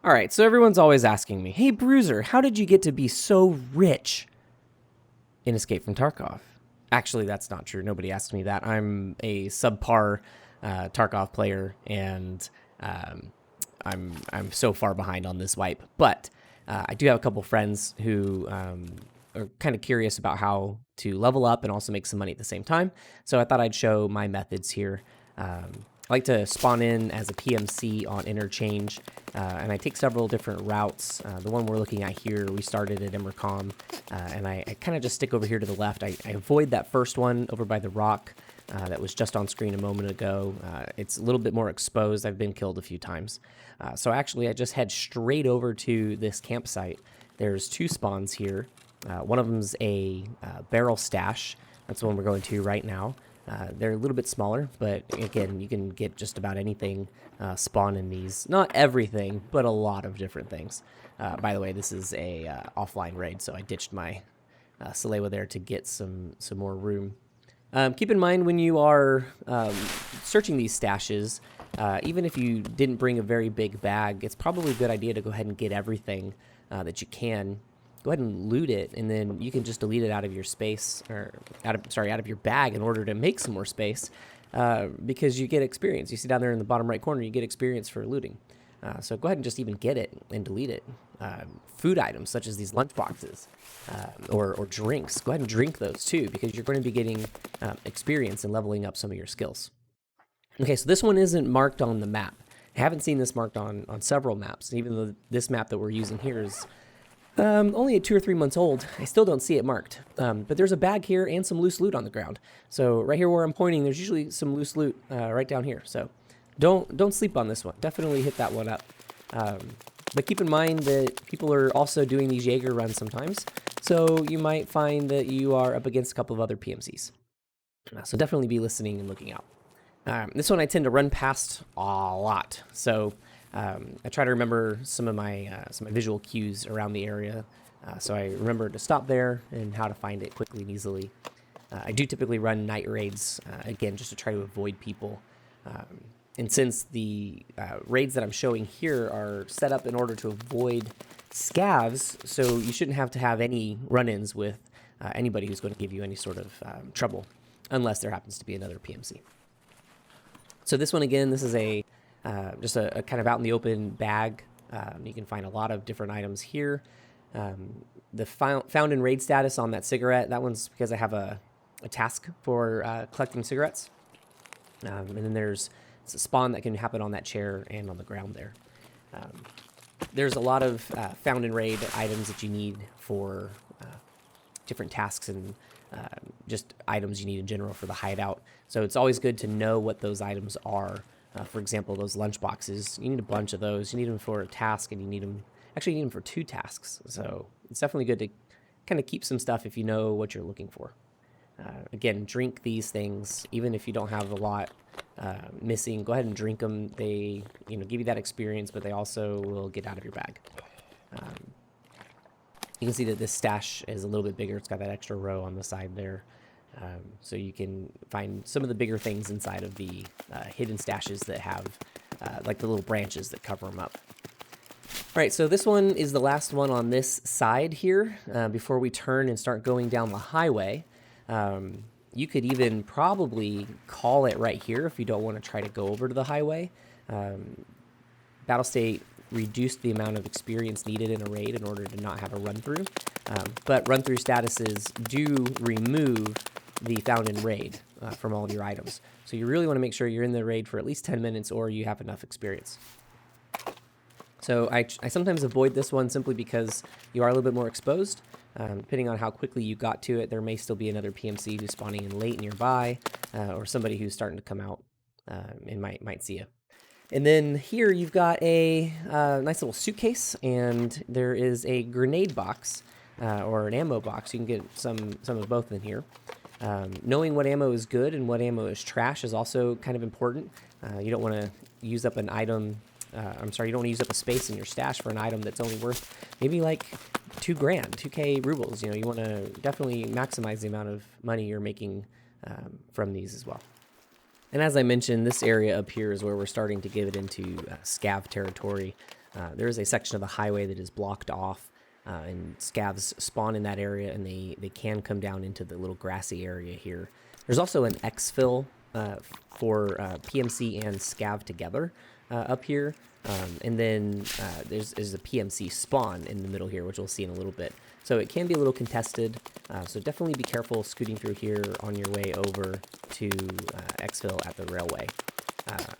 All right, so everyone's always asking me, hey, Bruisr, how did you get to be so rich in Escape from Tarkov? Actually, that's not true. Nobody asked me that. I'm a subpar Tarkov player, and I'm so far behind on this wipe. But I do have a couple friends who are kind of curious about how to level up and also make some money at the same time. So I thought I'd show my methods here. I like to spawn in as a PMC on Interchange, and I take several different routes. The one we're looking at here, we started at Emercom, and I kind of just stick over here to the left. I avoid that first one over by the rock that was just on screen a moment ago. It's a little bit more exposed. I've been killed a few times. So actually, I just head straight over to this campsite. There's two spawns here. One of them's a barrel stash. That's the one we're going to right now. They're a little bit smaller, but again, you can get just about anything spawn in these. Not everything, but a lot of different things. By the way, this is a offline raid, so I ditched my Salewa there to get some more room. Keep in mind when you are searching these stashes, even if you didn't bring a very big bag, it's probably a good idea to go ahead and get everything that you can. Go ahead and loot it, and then you can just delete it out of your space, or out of your bag in order to make some more space, because you get experience. You see down there in the bottom right corner, you get experience for looting. So go ahead and just even get it and delete it. Food items such as these lunch boxes or drinks, go ahead and drink those too, because you're going to be getting experience and leveling up some of your skills. Okay, so this one isn't marked on the map. I haven't seen this marked on several maps, even though this map that we're using here is only 2 or 3 months old. I still don't see it marked. But there's a bag here and some loose loot on the ground. So right here where I'm pointing, there's usually some loose loot right down here. So don't sleep on this one. Definitely hit that one up. But keep in mind that people are also doing these Jaeger runs sometimes. So you might find that you are up against a couple of other PMCs. So definitely be listening and looking out. This one I tend to run past a lot. So I try to remember some of my visual cues around the area, so I remember to stop there and how to find it quickly and easily. I do typically run night raids, again, just to try to avoid people. And since the raids that I'm showing here are set up in order to avoid scavs, so you shouldn't have to have any run-ins with anybody who's going to give you any sort of trouble, unless there happens to be another PMC. So this one, again, this is just a kind of out in the open bag. You can find a lot of different items here. The found in raid status on that cigarette, that one's because I have a task for collecting cigarettes. And then there's a spawn that can happen on that chair and on the ground there. There's a lot of found in raid items that you need for different tasks and just items you need in general for the hideout. So it's always good to know what those items are. For example, those lunch boxes, you need a bunch of those. You need them for a task, and you need them for 2 tasks. So it's definitely good to kind of keep some stuff if you know what you're looking for. Again, drink these things, even if you don't have a lot missing. Go ahead and drink them. They, give you that experience, but they also will get out of your bag. You can see that this stash is a little bit bigger. It's got that extra row on the side there. So you can find some of the bigger things inside of the hidden stashes that have like the little branches that cover them up. All right, so this one is the last one on this side here before we turn and start going down the highway. You could even probably call it right here if you don't want to try to go over to the highway. Battlestate reduced the amount of experience needed in a raid in order to not have a run-through. But run-through statuses do remove the found in raid from all of your items. So you really want to make sure you're in the raid for at least 10 minutes or you have enough experience. So I sometimes avoid this one simply because you are a little bit more exposed. Depending on how quickly you got to it, there may still be another PMC who's spawning in late nearby, or somebody who's starting to come out and might see you. And then here you've got a nice little suitcase, and there is a grenade box or an ammo box. You can get some of both in here. Knowing what ammo is good and what ammo is trash is also kind of important. You don't want to use up an item. You don't want to use up a space in your stash for an item that's only worth maybe like $2,000, 2K rubles. You want to definitely maximize the amount of money you're making from these as well. And as I mentioned, this area up here is where we're starting to get into scav territory. There is a section of the highway that is blocked off, and scavs spawn in that area, and they can come down into the little grassy area here. There's also an exfil for PMC and scav together up here, and then there's a PMC spawn in the middle here, which we'll see in a little bit. So it can be a little contested, so definitely be careful scooting through here on your way over to exfil at the railway.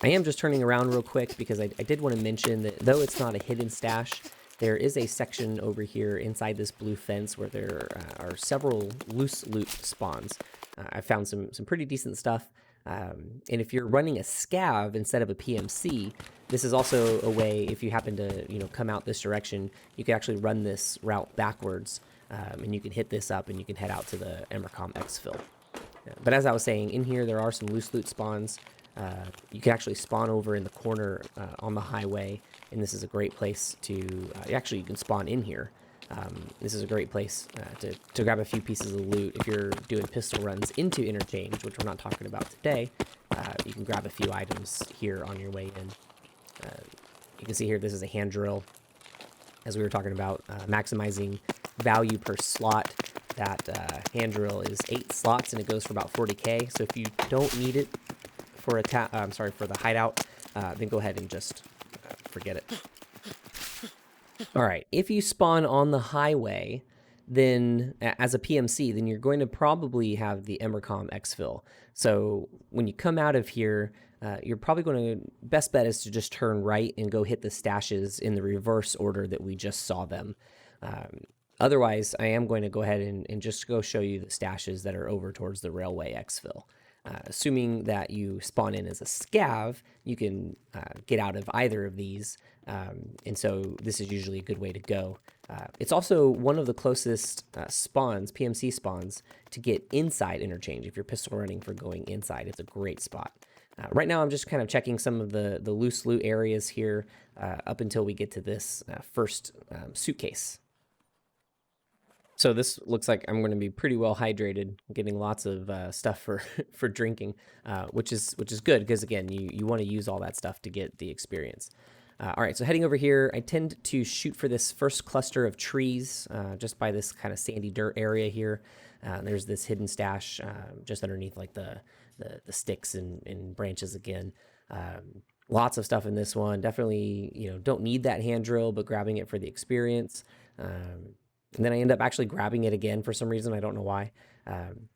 I am just turning around real quick because I did want to mention that though it's not a hidden stash, there is a section over here inside this blue fence where there are several loose loot spawns. I found some pretty decent stuff. And if you're running a scav instead of a PMC, this is also a way, if you happen to come out this direction, you can actually run this route backwards, and you can hit this up and you can head out to the Emercom exfil. But as I was saying, in here there are some loose loot spawns. You can actually spawn over in the corner on the highway, and this is a great place to, actually you can spawn in here. This is a great place to grab a few pieces of loot. If you're doing pistol runs into Interchange, which we're not talking about today, you can grab a few items here on your way in. You can see here this is a hand drill. As we were talking about maximizing value per slot, that hand drill is 8 slots and it goes for about 40k. So if you don't need it for for the hideout, then go ahead and just forget it. All right, if you spawn on the highway, then as a PMC, then you're going to probably have the Emercom exfil. So when you come out of here, you're probably going to, best bet is to just turn right and go hit the stashes in the reverse order that we just saw them. Otherwise, I am going to go ahead and just go show you the stashes that are over towards the railway exfil. Assuming that you spawn in as a scav, you can get out of either of these, and so this is usually a good way to go. It's also one of the closest spawns, PMC spawns, to get inside Interchange. If you're pistol running for going inside, it's a great spot. Right now I'm just kind of checking some of the loose loot areas here up until we get to this first suitcase. So this looks like I'm going to be pretty well hydrated, getting lots of stuff for drinking, which is good because again, you want to use all that stuff to get the experience. All right, so heading over here, I tend to shoot for this first cluster of trees just by this kind of sandy dirt area here. There's this hidden stash just underneath like the sticks and branches again. Lots of stuff in this one. Definitely, don't need that hand drill, but grabbing it for the experience. And then I end up actually grabbing it again for some reason. I don't know why,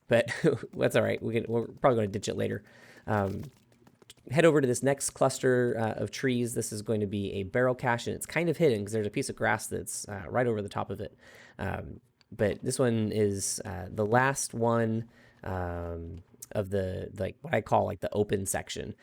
but that's all right. We're probably going to ditch it later. Head over to this next cluster of trees. This is going to be a barrel cache, and it's kind of hidden because there's a piece of grass that's right over the top of it. But this one is the last one of the, what I call the open section.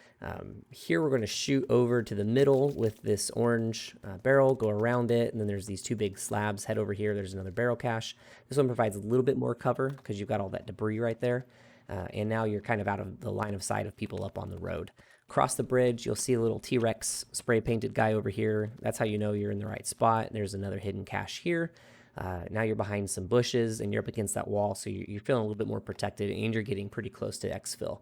Here we're going to shoot over to the middle with this orange barrel, go around it, and then there's these 2 big slabs. Head over here, there's another barrel cache. This one provides a little bit more cover because you've got all that debris right there. And now you're kind of out of the line of sight of people up on the road. Across the bridge, you'll see a little T-Rex spray painted guy over here. That's how you know you're in the right spot. There's another hidden cache here. Now you're behind some bushes and you're up against that wall, so you're feeling a little bit more protected, and you're getting pretty close to exfil.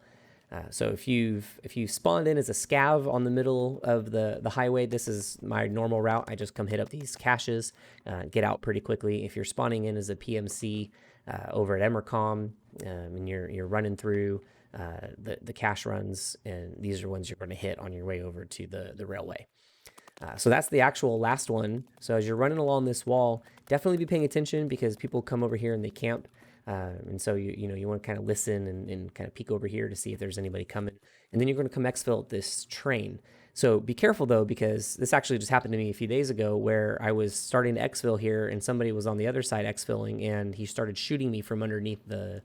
So if you spawned in as a scav on the middle of the highway, this is my normal route. I just come hit up these caches, get out pretty quickly. If you're spawning in as a PMC over at Emercom, and you're running through the cache runs, and these are ones you're going to hit on your way over to the railway. So that's the actual last one. So as you're running along this wall, definitely be paying attention because people come over here and they camp. And so you want to kind of listen and kind of peek over here to see if there's anybody coming. And then you're going to come exfil at this train. So be careful though, because this actually just happened to me a few days ago where I was starting to exfil here and somebody was on the other side exfilling and he started shooting me from underneath the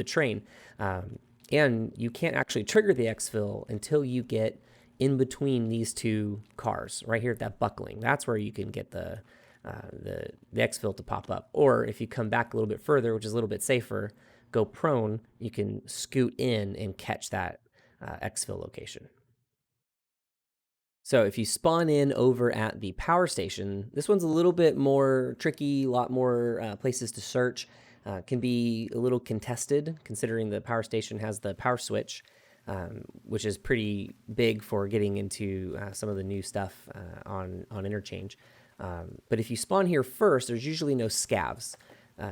train. And you can't actually trigger the exfil until you get in between these 2 cars right here at that buckling. That's where you can get the exfil to pop up. Or if you come back a little bit further, which is a little bit safer, go prone, you can scoot in and catch that exfil location. So if you spawn in over at the power station, this one's a little bit more tricky, a lot more places to search. Can be a little contested considering the power station has the power switch. which is pretty big for getting into some of the new stuff on Interchange. But if you spawn here first, there's usually no scavs.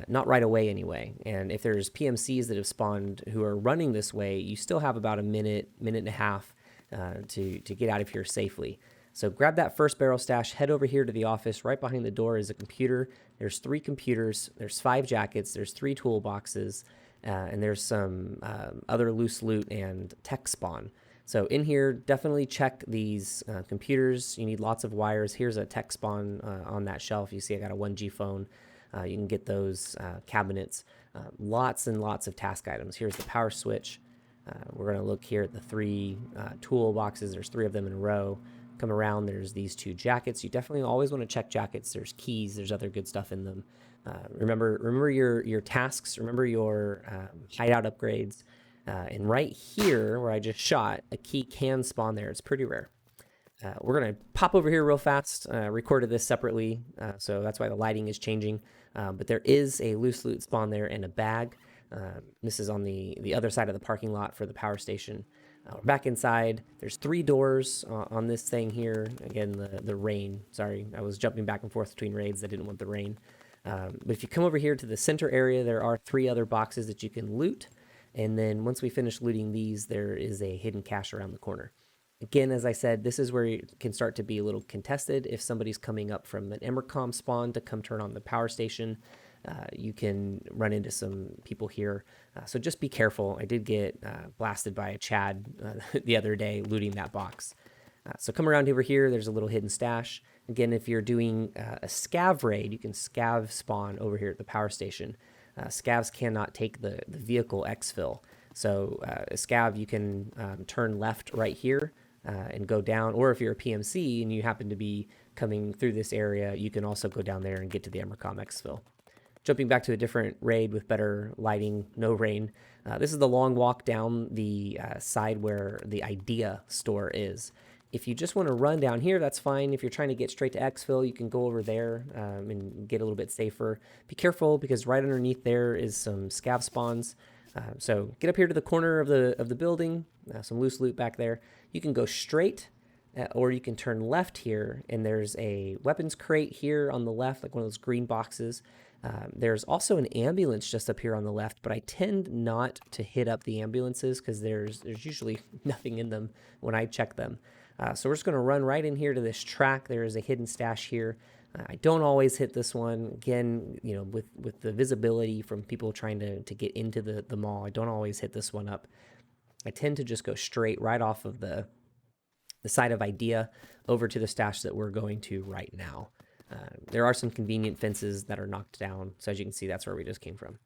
Not right away anyway. And if there's PMCs that have spawned who are running this way, you still have about a minute and a half to get out of here safely. So grab that first barrel stash, head over here to the office. Right behind the door is a computer. There's 3 computers, there's 5 jackets, there's 3 toolboxes, and there's some other loose loot and tech spawn. So in here, definitely check these computers. You need lots of wires. Here's a tech spawn on that shelf. You see I got a 1G phone. You can get those cabinets. Lots and lots of task items. Here's the power switch. We're going to look here at the 3 tool boxes. There's 3 of them in a row. Come around, there's these 2 jackets. You definitely always want to check jackets. There's keys. There's other good stuff in them. Remember your tasks. Remember your hideout upgrades. And right here, where I just shot, a key can spawn there. It's pretty rare. We're going to pop over here real fast. Recorded this separately, so that's why the lighting is changing. But there is a loose loot spawn there and a bag. This is on the other side of the parking lot for the power station. We're back inside. There's 3 doors on this thing here. Again, the rain. Sorry, I was jumping back and forth between raids. I didn't want the rain. But if you come over here to the center area, there are 3 other boxes that you can loot. And then once we finish looting these, there is a hidden cache around the corner. Again, as I said, this is where it can start to be a little contested. If somebody's coming up from an Emercom spawn to come turn on the power station, you can run into some people here. So just be careful. I did get blasted by a Chad the other day looting that box. So come around over here. There's a little hidden stash. Again, if you're doing a scav raid, you can scav spawn over here at the power station. Scavs cannot take the vehicle exfil. So a scav, you can turn left right here and go down. Or if you're a PMC and you happen to be coming through this area, you can also go down there and get to the Emercom exfil. Jumping back to a different raid with better lighting, no rain. This is the long walk down the side where the Idea store is. If you just want to run down here, that's fine. If you're trying to get straight to exfil, you can go over there and get a little bit safer. Be careful because right underneath there is some scav spawns. So get up here to the corner of the building, some loose loot back there. You can go straight or you can turn left here, and there's a weapons crate here on the left, like one of those green boxes. There's also an ambulance just up here on the left, but I tend not to hit up the ambulances because there's usually nothing in them when I check them. So we're just going to run right in here to this track. There is a hidden stash here. I don't always hit this one. Again, you know, with the visibility from people trying to get into the mall, I don't always hit this one up. I tend to just go straight right off of the side of Idea over to the stash that we're going to right now. There are some convenient fences that are knocked down. So as you can see, that's where we just came from.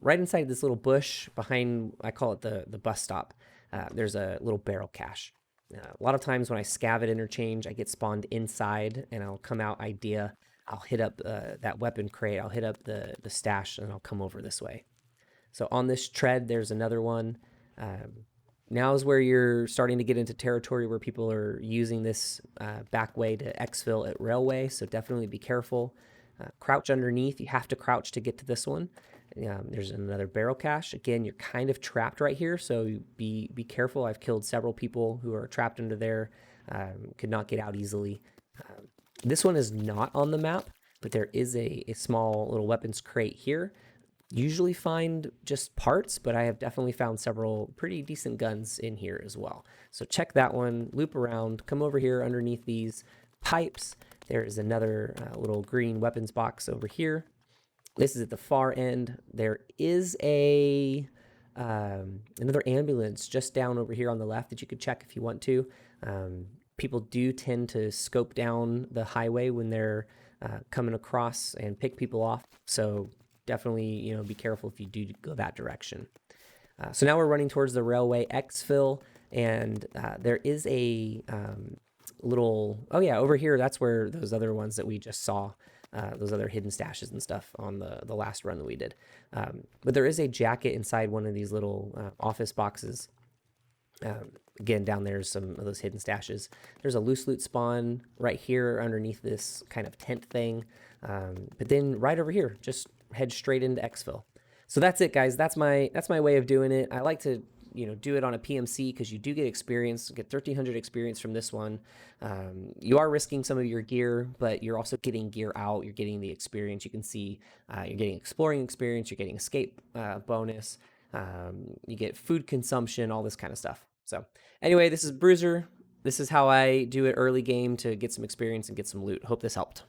Right inside this little bush behind, I call it the bus stop, there's a little barrel cache. A lot of times when I scav at Interchange, I get spawned inside and I'll come out Idea. I'll hit up that weapon crate. I'll hit up the stash and I'll come over this way. So on this tread, there's another one. Now is where you're starting to get into territory where people are using this back way to exfil at Railway. So definitely be careful. Crouch underneath. You have to crouch to get to this one. There's another barrel cache. Again, you're kind of trapped right here, so be careful. I've killed several people who are trapped under there, could not get out easily. This one is not on the map, but there is a small little weapons crate here. Usually find just parts, but I have definitely found several pretty decent guns in here as well. So check that one, loop around, come over here underneath these pipes. There is another little green weapons box over here. This is at the far end. There is another ambulance just down over here on the left that you could check if you want to. People do tend to scope down the highway when they're coming across and pick people off. So definitely, be careful if you do go that direction. So now we're running towards the Railway exfil, and there is a little, over here, that's where those other ones that we just saw, those other hidden stashes and stuff on the last run that we did. But there is a jacket inside one of these little office boxes. Again, down there's some of those hidden stashes. There's a loose loot spawn right here underneath this kind of tent thing. But then right over here, just head straight into exfil. So that's it, guys. That's my way of doing it. I like to do it on a PMC because you do get experience, get 1,300 experience from this one. You are risking some of your gear, but you're also getting gear out. You're getting the experience. You can see you're getting exploring experience. You're getting escape bonus. You get food consumption, all this kind of stuff. So anyway, this is Bruisr. This is how I do it early game to get some experience and get some loot. Hope this helped.